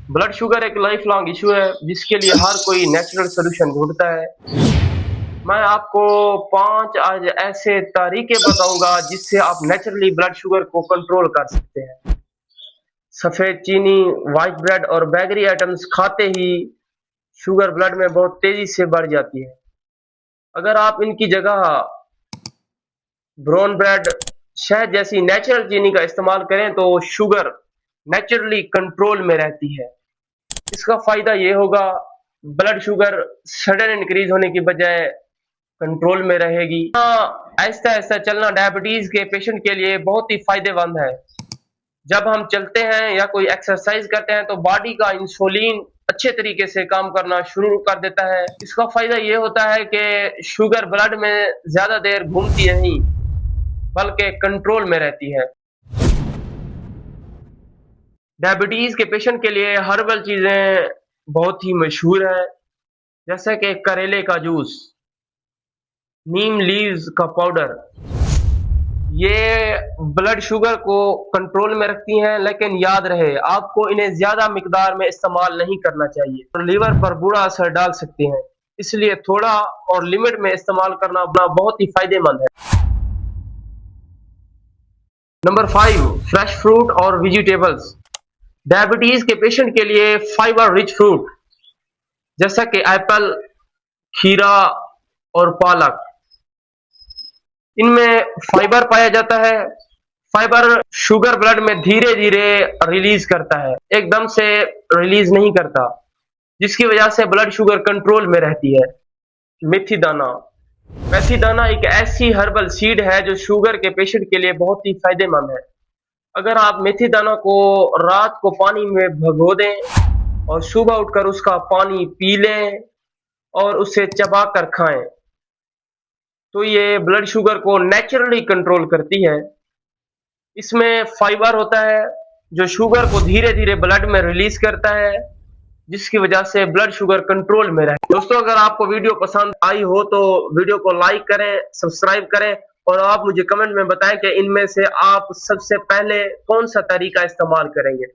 Blood sugar एक life long issue है जिसके लिए हर कोई नेचुरल सोल्यूशन ढूंढता है। मैं आपको 5 आज ऐसे तरीके बताऊंगा जिससे आप नेचुरली ब्लड शुगर को कंट्रोल कर सकते हैं। सफेद चीनी, व्हाइट ब्रेड और बेकरी आइटम्स खाते ही शुगर ब्लड में बहुत तेजी से बढ़ जाती है। अगर आप इनकी जगह ब्राउन ब्रेड, शहद जैसी नेचुरल चीनी का इस्तेमाल करें तो शुगर नेचुरली कंट्रोल में रहती है। इसका फायदा ये होगा, ब्लड शुगर सडन इंक्रीज होने की बजाय कंट्रोल में रहेगी। आहिस्ता आहिस्ता चलना डायबिटीज के पेशेंट के लिए बहुत ही फायदेमंद है। जब हम चलते हैं या कोई एक्सरसाइज करते हैं तो बॉडी का इंसुलिन अच्छे तरीके से काम करना शुरू कर देता है। इसका फायदा ये होता है कि शुगर ब्लड में ज्यादा देर घूमती नहीं बल्कि कंट्रोल में रहती है। डायबिटीज के पेशेंट के लिए हर्बल चीजें बहुत ही मशहूर है, जैसे कि करेले का जूस, नीम लीव्स का पाउडर। ये ब्लड शुगर को कंट्रोल में रखती हैं, लेकिन याद रहे आपको इन्हें ज्यादा मिकदार में इस्तेमाल नहीं करना चाहिए और लीवर पर बुरा असर डाल सकते हैं। इसलिए थोड़ा और लिमिट में इस्तेमाल करना अपना बहुत ही फायदेमंद है। नंबर 5, फ्रेश फ्रूट और वेजिटेबल्स। डायबिटीज के पेशेंट के लिए फाइबर रिच फ्रूट जैसा कि एप्पल, खीरा और पालक, इनमें फाइबर पाया जाता है। फाइबर शुगर ब्लड में धीरे धीरे रिलीज करता है, एकदम से रिलीज नहीं करता, जिसकी वजह से ब्लड शुगर कंट्रोल में रहती है। मेथी दाना। मेथी दाना एक ऐसी हर्बल सीड है जो शुगर के पेशेंट के लिए बहुत ही फायदेमंद है। अगर आप मेथी दाना को रात को पानी में भिगो दें और सुबह उठकर उसका पानी पी लें और उसे चबा कर खाएं तो ये ब्लड शुगर को नेचुरली कंट्रोल करती है। इसमें फाइबर होता है जो शुगर को धीरे धीरे ब्लड में रिलीज करता है, जिसकी वजह से ब्लड शुगर कंट्रोल में रहे। दोस्तों, अगर आपको वीडियो पसंद आई हो तो वीडियो को लाइक करें, सब्सक्राइब करें और आप मुझे कमेंट में बताएं कि इनमें से आप सबसे पहले कौन सा तरीका इस्तेमाल करेंगे।